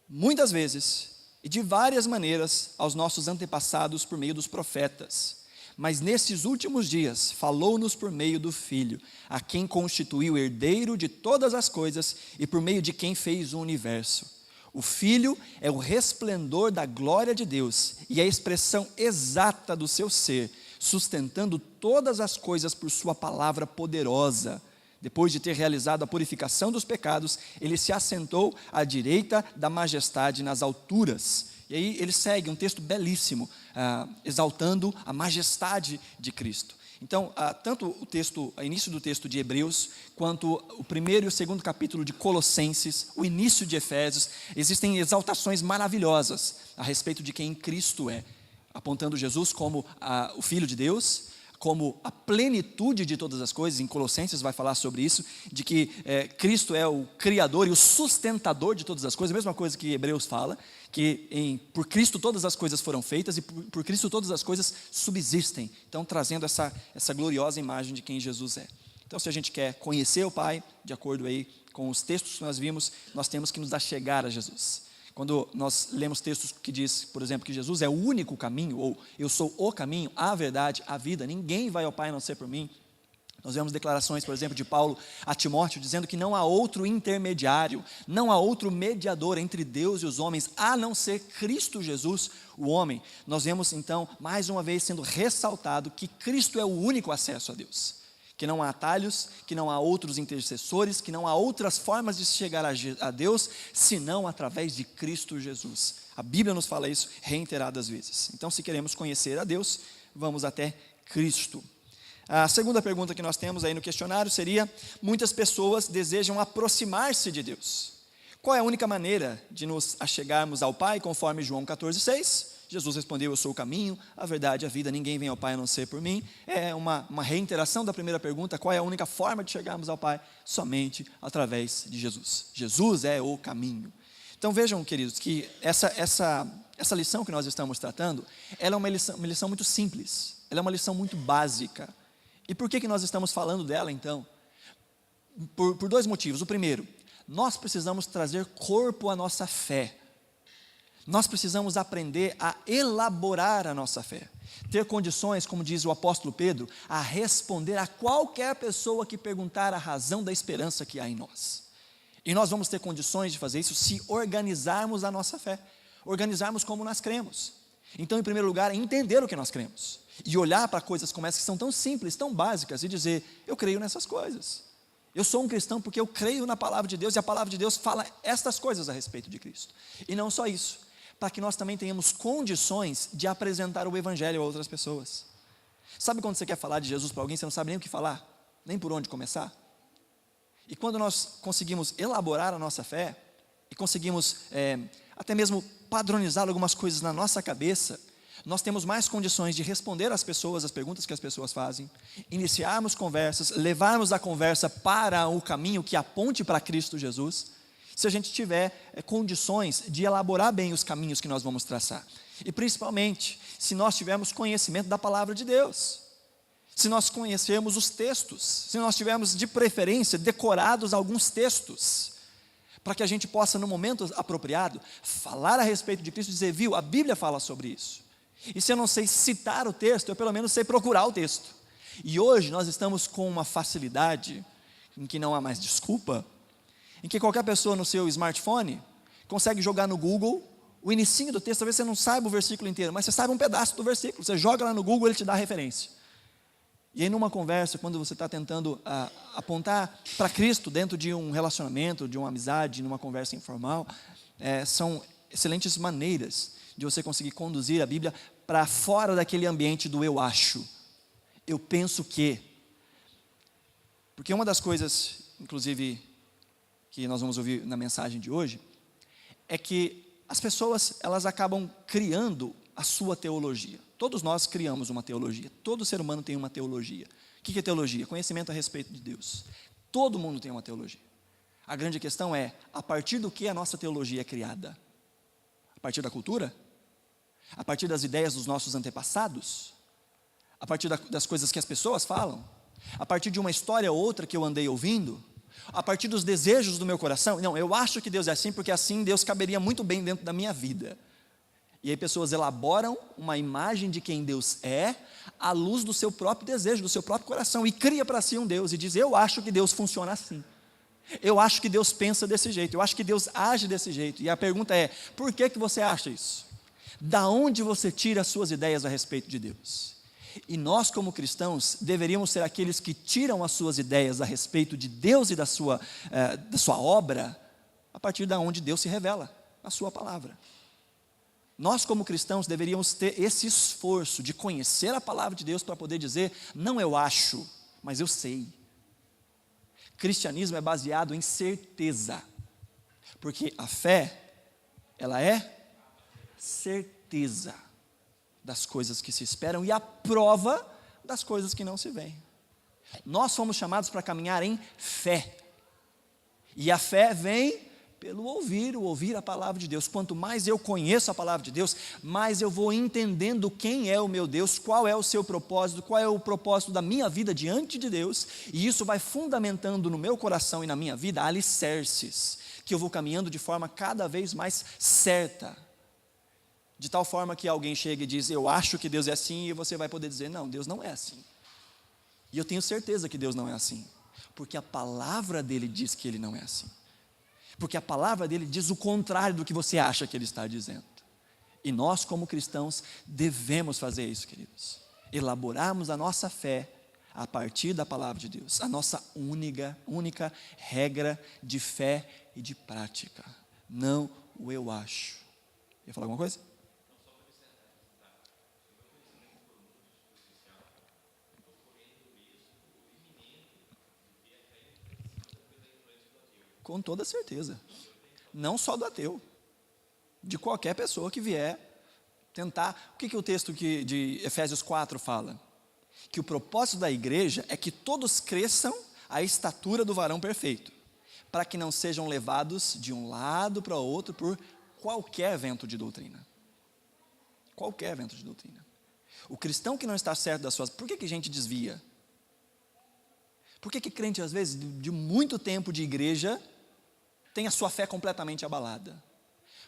muitas vezes e de várias maneiras aos nossos antepassados por meio dos profetas. Mas nesses últimos dias, falou-nos por meio do Filho, a quem constituiu herdeiro de todas as coisas e por meio de quem fez o universo. O Filho é o resplendor da glória de Deus e a expressão exata do seu ser, sustentando todas as coisas por sua palavra poderosa. Depois de ter realizado a purificação dos pecados, ele se assentou à direita da majestade nas alturas. E aí ele segue um texto belíssimo, exaltando a majestade de Cristo. Então, tanto o início do texto de Hebreus, quanto o primeiro e o segundo capítulo de Colossenses, o início de Efésios, existem exaltações maravilhosas a respeito de quem Cristo é, apontando Jesus como o Filho de Deus, como a plenitude de todas as coisas. Em Colossenses vai falar sobre isso, de que Cristo é o Criador e o sustentador de todas as coisas, a mesma coisa que Hebreus fala, que por Cristo todas as coisas foram feitas e por Cristo todas as coisas subsistem. Então, trazendo essa gloriosa imagem de quem Jesus é. Então, se a gente quer conhecer o Pai, de acordo aí com os textos que nós vimos, nós temos que nos achegar a Jesus. Quando nós lemos textos que diz, por exemplo, que Jesus é o único caminho, ou eu sou o caminho, a verdade, a vida, ninguém vai ao Pai a não ser por mim. Nós vemos declarações, por exemplo, de Paulo a Timóteo, dizendo que não há outro intermediário, não há outro mediador entre Deus e os homens, a não ser Cristo Jesus, o homem. Nós vemos, então, mais uma vez sendo ressaltado que Cristo é o único acesso a Deus. Que não há atalhos, que não há outros intercessores, que não há outras formas de chegar a Deus, senão através de Cristo Jesus. A Bíblia nos fala isso reiteradas vezes. Então, se queremos conhecer a Deus, vamos até Cristo. A segunda pergunta que nós temos aí no questionário seria: muitas pessoas desejam aproximar-se de Deus. Qual é a única maneira de nos achegarmos ao Pai, conforme João 14,6? Jesus respondeu: eu sou o caminho, a verdade e a vida, ninguém vem ao Pai a não ser por mim. É uma reiteração da primeira pergunta: qual é a única forma de chegarmos ao Pai? Somente através de Jesus. Jesus é o caminho. Então vejam, queridos, que essa lição que nós estamos tratando, ela é uma lição muito simples, ela é uma lição muito básica. E por que nós estamos falando dela, então? Por dois motivos. O primeiro, nós precisamos trazer corpo à nossa fé. Nós precisamos aprender a elaborar a nossa fé. Ter condições, como diz o apóstolo Pedro, a responder a qualquer pessoa que perguntar a razão da esperança que há em nós. E nós vamos ter condições de fazer isso se organizarmos a nossa fé. Organizarmos como nós cremos. Então, em primeiro lugar, entender o que nós cremos. E olhar para coisas como essas que são tão simples, tão básicas, e dizer: eu creio nessas coisas. Eu sou um cristão porque eu creio na palavra de Deus, e a palavra de Deus fala estas coisas a respeito de Cristo. E não só isso, para que nós também tenhamos condições de apresentar o Evangelho a outras pessoas. Sabe quando você quer falar de Jesus para alguém, você não sabe nem o que falar, nem por onde começar? E quando nós conseguimos elaborar a nossa fé, e conseguimos até mesmo padronizar algumas coisas na nossa cabeça, nós temos mais condições de responder às pessoas, as perguntas que as pessoas fazem, iniciarmos conversas, levarmos a conversa para o caminho que aponte para Cristo Jesus, se a gente tiver condições de elaborar bem os caminhos que nós vamos traçar. E principalmente, se nós tivermos conhecimento da palavra de Deus, se nós conhecermos os textos, se nós tivermos de preferência decorados alguns textos, para que a gente possa, no momento apropriado, falar a respeito de Cristo e dizer: viu, a Bíblia fala sobre isso. E se eu não sei citar o texto, eu pelo menos sei procurar o texto. E hoje nós estamos com uma facilidade em que não há mais desculpa, em que qualquer pessoa no seu smartphone consegue jogar no Google o inicinho do texto. Talvez você não saiba o versículo inteiro, mas você sabe um pedaço do versículo. Você joga lá no Google, ele te dá a referência. E aí numa conversa, quando você está tentando apontar para Cristo dentro de um relacionamento, de uma amizade, numa conversa informal, são excelentes maneiras de você conseguir conduzir a Bíblia para fora daquele ambiente do eu acho, eu penso que. Porque uma das coisas, inclusive, que nós vamos ouvir na mensagem de hoje, é que as pessoas, elas acabam criando a sua teologia. Todos nós criamos uma teologia, todo ser humano tem uma teologia. O que é teologia? Conhecimento a respeito de Deus. Todo mundo tem uma teologia. A grande questão é, a partir do que a nossa teologia é criada? A partir da cultura? A partir das ideias dos nossos antepassados? A partir das coisas que as pessoas falam? A partir de uma história ou outra que eu andei ouvindo? A partir dos desejos do meu coração? Não, eu acho que Deus é assim, porque assim Deus caberia muito bem dentro da minha vida. E aí pessoas elaboram uma imagem de quem Deus é, à luz do seu próprio desejo, do seu próprio coração, e cria para si um Deus, e diz: eu acho que Deus funciona assim. Eu acho que Deus pensa desse jeito, eu acho que Deus age desse jeito. E a pergunta é: por que você acha isso? Da onde você tira as suas ideias a respeito de Deus? E nós, como cristãos, deveríamos ser aqueles que tiram as suas ideias a respeito de Deus e da sua obra, a partir da onde Deus se revela, a sua palavra. Nós, como cristãos, deveríamos ter esse esforço de conhecer a palavra de Deus para poder dizer: não eu acho, mas eu sei. Cristianismo é baseado em certeza, porque a fé, ela é certeza das coisas que se esperam e a prova das coisas que não se veem. Nós fomos chamados para caminhar em fé, e a fé vem pelo ouvir a palavra de Deus. Quanto mais eu conheço a palavra de Deus, mais eu vou entendendo quem é o meu Deus, qual é o seu propósito, qual é o propósito da minha vida diante de Deus, e isso vai fundamentando no meu coração e na minha vida alicerces, que eu vou caminhando de forma cada vez mais certa, de tal forma que alguém chega e diz: eu acho que Deus é assim, e você vai poder dizer: não, Deus não é assim. E eu tenho certeza que Deus não é assim, porque a palavra dele diz que ele não é assim. Porque a palavra dele diz o contrário do que você acha que ele está dizendo. E nós, como cristãos, devemos fazer isso, queridos. Elaborarmos a nossa fé a partir da palavra de Deus. A nossa única regra de fé e de prática. Não o eu acho. Quer falar alguma coisa? Com toda certeza. Não só do ateu. De qualquer pessoa que vier tentar. O que o texto de Efésios 4 fala? Que o propósito da igreja é que todos cresçam à estatura do varão perfeito, para que não sejam levados de um lado para o outro por qualquer vento de doutrina. Qualquer vento de doutrina. O cristão que não está certo das suas... Por que gente desvia? Por que crente, às vezes, de muito tempo de igreja, tem a sua fé completamente abalada?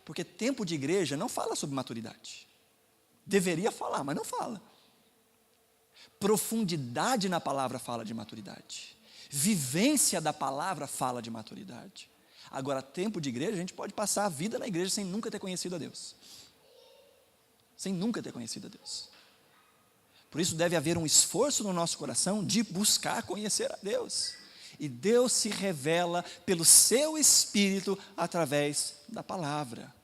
Porque tempo de igreja não fala sobre maturidade. Deveria falar, mas não fala. Profundidade na palavra fala de maturidade. Vivência da palavra fala de maturidade. Agora, tempo de igreja, a gente pode passar a vida na igreja sem nunca ter conhecido a Deus. Sem nunca ter conhecido a Deus. Por isso deve haver um esforço no nosso coração de buscar conhecer a Deus. E Deus se revela pelo seu Espírito através da palavra.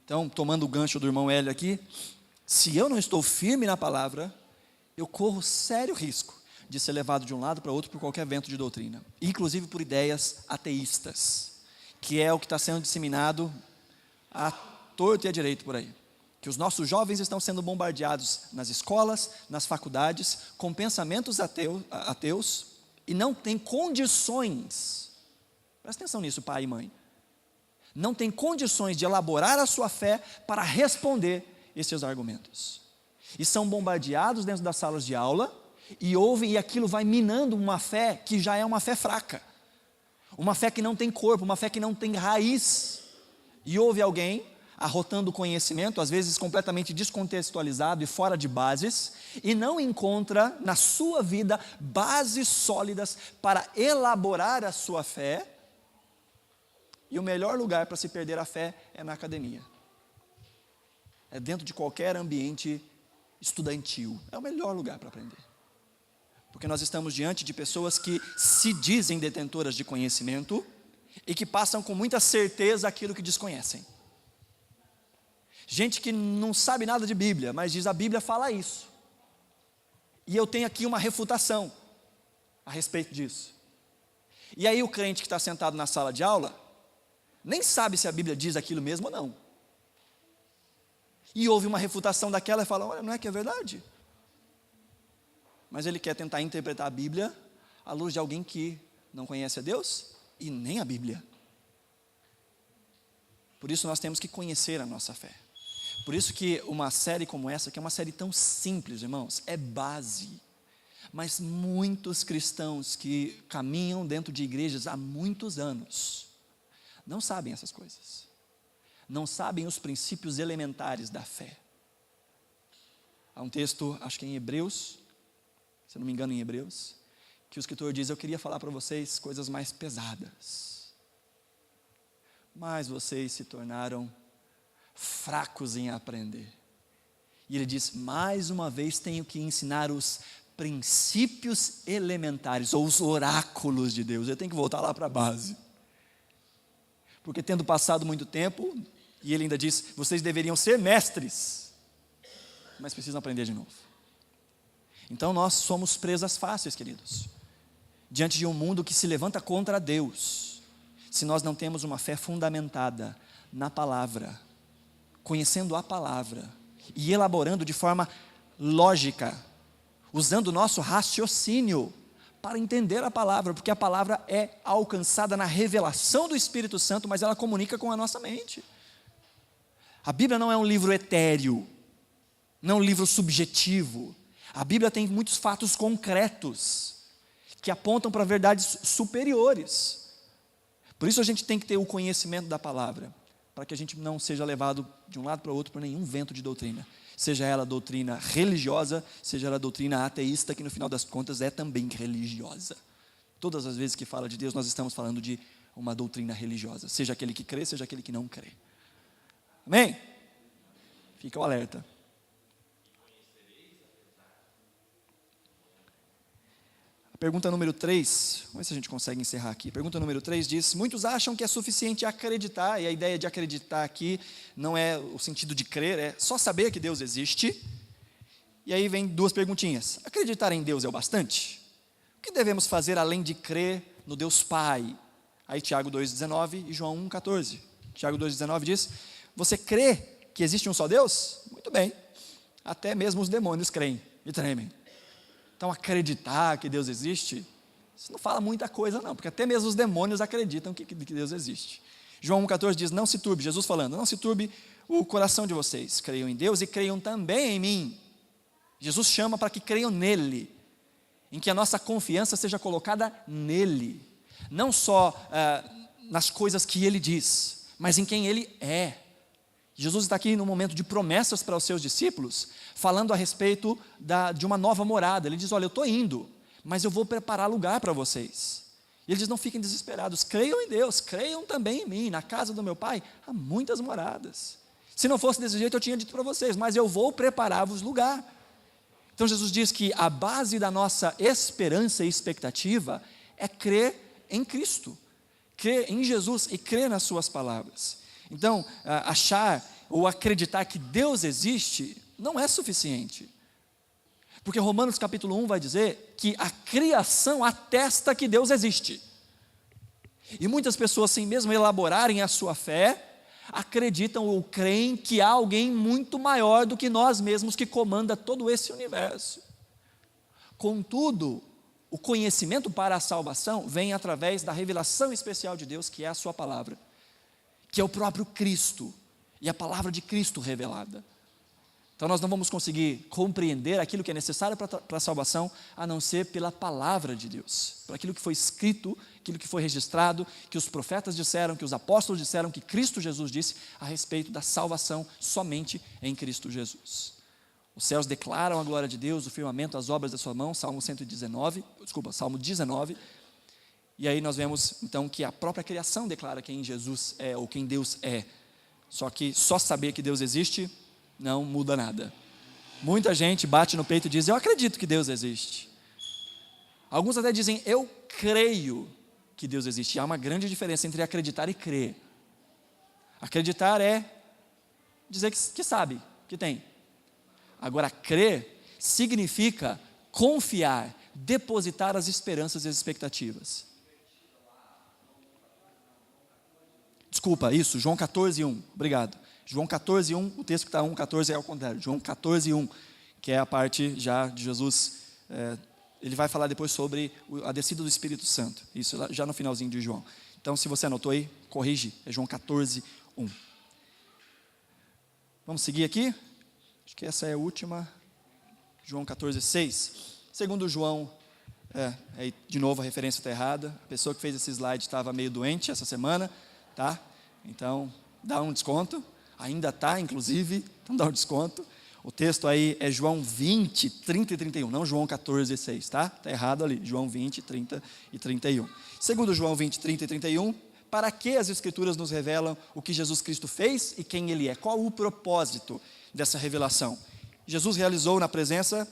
Então, tomando o gancho do irmão Hélio aqui, se eu não estou firme na palavra, eu corro sério risco de ser levado de um lado para outro por qualquer vento de doutrina, inclusive por ideias ateístas, que é o que está sendo disseminado à torto e à direito por aí. Que os nossos jovens estão sendo bombardeados nas escolas, nas faculdades, com pensamentos ateus e não têm condições, presta atenção nisso, pai e mãe, não tem condições de elaborar a sua fé para responder esses argumentos. E são bombardeados dentro das salas de aula, e ouvem, e aquilo vai minando uma fé que já é uma fé fraca. Uma fé que não tem corpo, uma fé que não tem raiz. E ouve alguém arrotando conhecimento, às vezes completamente descontextualizado e fora de bases, e não encontra na sua vida bases sólidas para elaborar a sua fé. E o melhor lugar para se perder a fé é na academia. É dentro de qualquer ambiente estudantil. É o melhor lugar para aprender. Porque nós estamos diante de pessoas que se dizem detentoras de conhecimento e que passam com muita certeza aquilo que desconhecem. Gente que não sabe nada de Bíblia, mas diz a Bíblia fala isso. E eu tenho aqui uma refutação a respeito disso. E aí o crente que está sentado na sala de aula nem sabe se a Bíblia diz aquilo mesmo ou não. E ouve uma refutação daquela e fala, olha, não é que é verdade? Mas ele quer tentar interpretar a Bíblia à luz de alguém que não conhece a Deus e nem a Bíblia. Por isso nós temos que conhecer a nossa fé. Por isso que uma série como essa, que é uma série tão simples, irmãos, é base. Mas muitos cristãos que caminham dentro de igrejas há muitos anos, não sabem essas coisas. Não sabem os princípios elementares da fé. Há um texto, acho que em Hebreus, se não me engano em Hebreus, que o escritor diz, eu queria falar para vocês coisas mais pesadas, mas vocês se tornaram fracos em aprender. E ele diz, mais uma vez tenho que ensinar os princípios elementares, ou os oráculos de Deus. Eu tenho que voltar lá para a base. Porque tendo passado muito tempo, e ele ainda diz, vocês deveriam ser mestres, mas precisam aprender de novo. Então nós somos presas fáceis, queridos, diante de um mundo que se levanta contra Deus, se nós não temos uma fé fundamentada na palavra, conhecendo a palavra, e elaborando de forma lógica, usando o nosso raciocínio, para entender a palavra, porque a palavra é alcançada na revelação do Espírito Santo, mas ela comunica com a nossa mente. A Bíblia não é um livro etéreo, não é um livro subjetivo. A Bíblia tem muitos fatos concretos, que apontam para verdades superiores. Por isso a gente tem que ter o conhecimento da palavra. para que a gente não seja levado de um lado para o outro por nenhum vento de doutrina. Seja ela doutrina religiosa, seja ela doutrina ateísta, que no final das contas é também religiosa. Todas as vezes que fala de Deus, nós estamos falando de uma doutrina religiosa. Seja aquele que crê, seja aquele que não crê. Amém? Fica o alerta. Pergunta número 3, vamos ver se a gente consegue encerrar aqui. Pergunta número 3 diz: muitos acham que é suficiente acreditar, e a ideia de acreditar aqui não é o sentido de crer, é só saber que Deus existe. E aí vem duas perguntinhas. Acreditar em Deus é o bastante? O que devemos fazer além de crer no Deus Pai? Aí Tiago 2,19 e João 1,14. Tiago 2,19 diz: você crê que existe um só Deus? Muito bem, até mesmo os demônios creem e tremem. Então, acreditar que Deus existe, isso não fala muita coisa não, porque até mesmo os demônios acreditam que Deus existe. João 1,14 diz: não se turbe, Jesus falando, não se turbe o coração de vocês, creiam em Deus e creiam também em mim. Jesus chama para que creiam nele, em que a nossa confiança seja colocada nele, não só nas coisas que ele diz, mas em quem ele é. Jesus está aqui num momento de promessas para os seus discípulos, falando a respeito de uma nova morada. Ele diz: olha, eu estou indo, mas eu vou preparar lugar para vocês. E ele diz: não fiquem desesperados, creiam em Deus, creiam também em mim. Na casa do meu Pai há muitas moradas. Se não fosse desse jeito, eu tinha dito para vocês, mas eu vou preparar-vos lugar. Então Jesus diz que a base da nossa esperança e expectativa é crer em Cristo, crer em Jesus e crer nas suas palavras. Então, achar ou acreditar que Deus existe não é suficiente. Porque Romanos capítulo 1 vai dizer que a criação atesta que Deus existe. E muitas pessoas, sem mesmo elaborarem a sua fé, acreditam ou creem que há alguém muito maior do que nós mesmos que comanda todo esse universo. Contudo, o conhecimento para a salvação vem através da revelação especial de Deus, que é a sua palavra, que é o próprio Cristo, e a palavra de Cristo revelada. Então nós não vamos conseguir compreender aquilo que é necessário para a salvação, a não ser pela palavra de Deus, por aquilo que foi escrito, aquilo que foi registrado, que os profetas disseram, que os apóstolos disseram, que Cristo Jesus disse a respeito da salvação somente em Cristo Jesus. Os céus declaram a glória de Deus, o firmamento, as obras da sua mão, Salmo 19, e aí nós vemos então que a própria criação declara quem Jesus é, ou quem Deus é. Só que só saber que Deus existe não muda nada. Muita gente bate no peito e diz: eu acredito que Deus existe. Alguns até dizem: eu creio que Deus existe. E há uma grande diferença entre acreditar e crer. Acreditar é dizer que sabe, que tem. Agora, crer significa confiar, depositar as esperanças e as expectativas. Desculpa, isso, João 14:1, obrigado. João 14:1, o texto que está 1:14 é ao contrário. João 14:1, que é a parte já de Jesus, ele vai falar depois sobre a descida do Espírito Santo, isso já no finalzinho de João. Então, se você anotou aí, corrige, é João 14:1. Vamos seguir aqui? Acho que essa é a última, João 14:6. Segundo João, de novo a referência está errada, a pessoa que fez esse slide estava meio doente essa semana, tá? Então, dá um desconto, ainda está, inclusive, então dá um desconto. O texto aí é João 20, 30 e 31, não João 14:6, tá? Está errado ali, João 20, 30 e 31. Segundo João 20, 30 e 31, para que as Escrituras nos revelam o que Jesus Cristo fez e quem Ele é? Qual o propósito dessa revelação? Jesus realizou na presença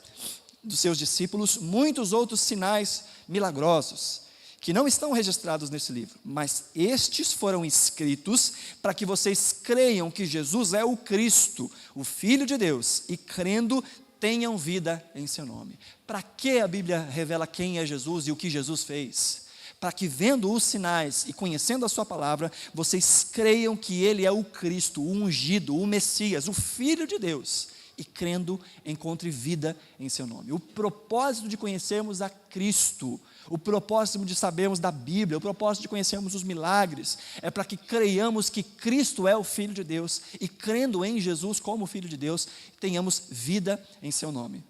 dos seus discípulos muitos outros sinais milagrosos, que não estão registrados nesse livro, mas estes foram escritos para que vocês creiam que Jesus é o Cristo, o Filho de Deus, e crendo tenham vida em seu nome. Para que a Bíblia revela quem é Jesus e o que Jesus fez? Para que, vendo os sinais e conhecendo a sua palavra, vocês creiam que Ele é o Cristo, o ungido, o Messias, o Filho de Deus, e crendo encontre vida em seu nome. O propósito de conhecermos a Cristo, o propósito de sabermos da Bíblia, o propósito de conhecermos os milagres, é para que creiamos que Cristo é o Filho de Deus, e crendo em Jesus como Filho de Deus, tenhamos vida em seu nome.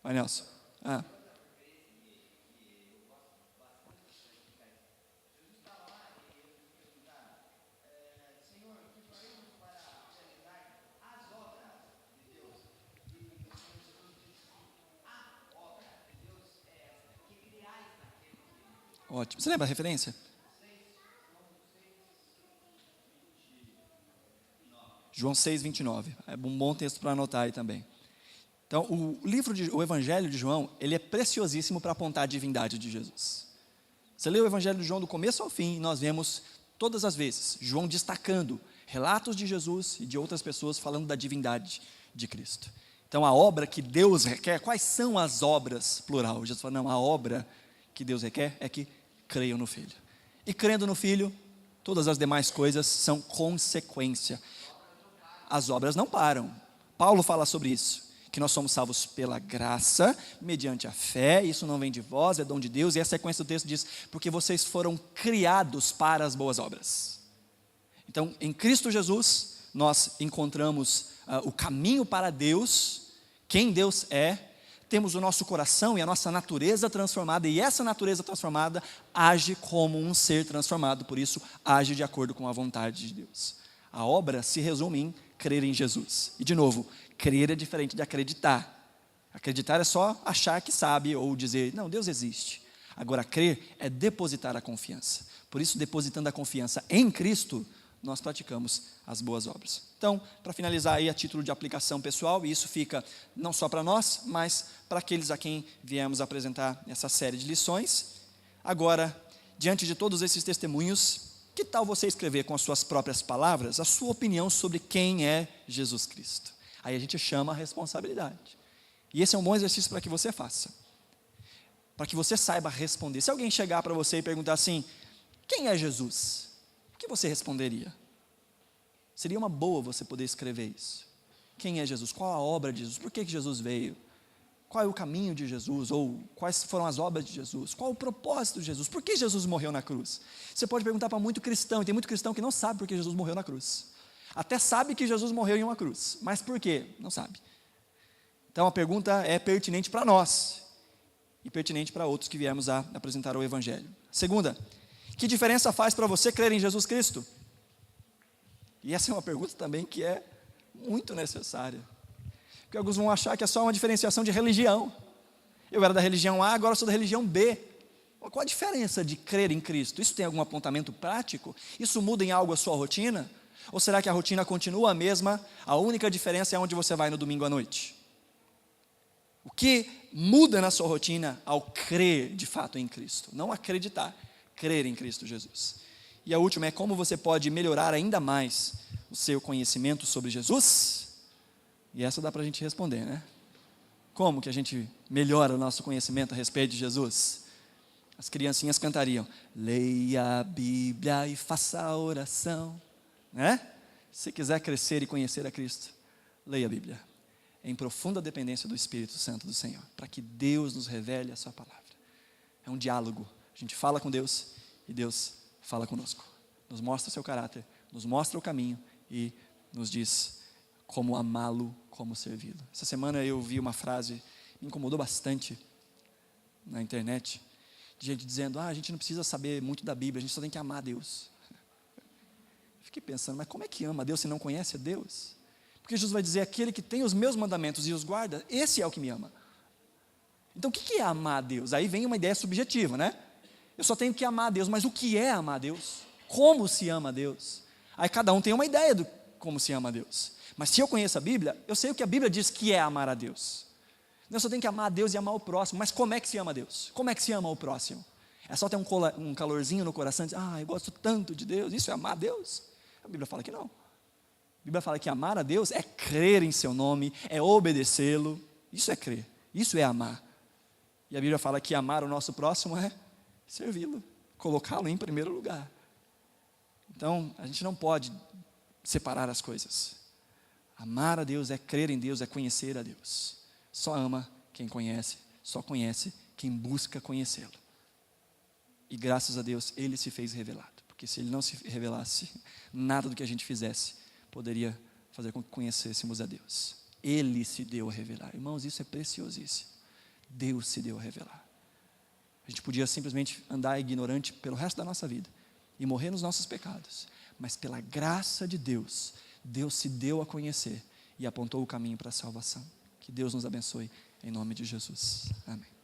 Vai, Nelson. Ótimo. Você lembra a referência? João 6, 29. É um bom texto para anotar aí também. Então, o Evangelho de João, ele é preciosíssimo para apontar a divindade de Jesus. Você lê o Evangelho de João do começo ao fim, e nós vemos todas as vezes João destacando relatos de Jesus e de outras pessoas falando da divindade de Cristo. Então, a obra que Deus requer, quais são as obras, plural? Jesus fala, não, a obra que Deus requer é que creiam no Filho. E crendo no Filho, todas as demais coisas são consequência. As obras não param. Paulo fala sobre isso, que nós somos salvos pela graça, mediante a fé, isso não vem de vós, é dom de Deus, e a sequência do texto diz, porque vocês foram criados para as boas obras. Então, em Cristo Jesus, nós encontramos o caminho para Deus, quem Deus é, temos o nosso coração e a nossa natureza transformada, e essa natureza transformada age como um ser transformado, por isso age de acordo com a vontade de Deus. A obra se resume em crer em Jesus. E de novo, crer é diferente de acreditar. Acreditar é só achar que sabe ou dizer, não, Deus existe. Agora, crer é depositar a confiança. Por isso, depositando a confiança em Cristo, nós praticamos as boas obras. Então, para finalizar aí a título de aplicação pessoal, e isso fica não só para nós, mas para aqueles a quem viemos apresentar essa série de lições. Agora, diante de todos esses testemunhos, que tal você escrever com as suas próprias palavras a sua opinião sobre quem é Jesus Cristo? Aí a gente chama a responsabilidade. E esse é um bom exercício para que você faça. Para que você saiba responder. Se alguém chegar para você e perguntar assim, quem é Jesus? O que você responderia? Seria uma boa você poder escrever isso. Quem é Jesus? Qual a obra de Jesus? Por que Jesus veio? Qual é o caminho de Jesus? Ou quais foram as obras de Jesus? Qual o propósito de Jesus? Por que Jesus morreu na cruz? Você pode perguntar para muito cristão, e tem muito cristão que não sabe por que Jesus morreu na cruz. Até sabe que Jesus morreu em uma cruz, mas por quê? Não sabe. Então a pergunta é pertinente para nós, e pertinente para outros que viemos a apresentar o Evangelho. Segunda, que diferença faz para você crer em Jesus Cristo? E essa é uma pergunta também que é muito necessária. Porque alguns vão achar que é só uma diferenciação de religião. Eu era da religião A, agora sou da religião B. Qual a diferença de crer em Cristo? Isso tem algum apontamento prático? Isso muda em algo a sua rotina? Ou será que a rotina continua a mesma? A única diferença é onde você vai no domingo à noite. O que muda na sua rotina ao crer de fato em Cristo? Não acreditar, crer em Cristo Jesus. E a última é como você pode melhorar ainda mais o seu conhecimento sobre Jesus? E essa dá para a gente responder, né? Como que a gente melhora o nosso conhecimento a respeito de Jesus? As criancinhas cantariam, leia a Bíblia e faça a oração, né? Se quiser crescer e conhecer a Cristo, leia a Bíblia, em profunda dependência do Espírito Santo do Senhor, para que Deus nos revele a sua palavra. É um diálogo, a gente fala com Deus e Deus fala conosco, nos mostra o seu caráter, nos mostra o caminho e nos diz como amá-lo, como servi-lo. Essa semana eu vi uma frase, me incomodou bastante na internet, de gente dizendo, a gente não precisa saber muito da Bíblia, a gente só tem que amar a Deus. Fiquei pensando, mas como é que ama a Deus se não conhece a Deus? Porque Jesus vai dizer, aquele que tem os meus mandamentos e os guarda, esse é o que me ama. Então o que é amar a Deus? Aí vem uma ideia subjetiva, né? Eu só tenho que amar a Deus, mas o que é amar a Deus? Como se ama a Deus? Aí cada um tem uma ideia do como se ama a Deus. Mas se eu conheço a Bíblia, eu sei o que a Bíblia diz que é amar a Deus. Eu só tenho que amar a Deus e amar o próximo. Mas como é que se ama a Deus? Como é que se ama o próximo? É só ter um calorzinho no coração e dizer, eu gosto tanto de Deus, isso é amar a Deus? A Bíblia fala que não. A Bíblia fala que amar a Deus é crer em seu nome, é obedecê-lo. Isso é crer, isso é amar. E a Bíblia fala que amar o nosso próximo é servi-lo, colocá-lo em primeiro lugar. Então, a gente não pode separar as coisas. Amar a Deus é crer em Deus, é conhecer a Deus. Só ama quem conhece, só conhece quem busca conhecê-lo. E graças a Deus, Ele se fez revelado. Porque se Ele não se revelasse, nada do que a gente fizesse poderia fazer com que conhecêssemos a Deus. Ele se deu a revelar. Irmãos, isso é preciosíssimo. Deus se deu a revelar. A gente podia simplesmente andar ignorante pelo resto da nossa vida e morrer nos nossos pecados. Mas pela graça de Deus, Deus se deu a conhecer e apontou o caminho para a salvação. Que Deus nos abençoe, em nome de Jesus. Amém.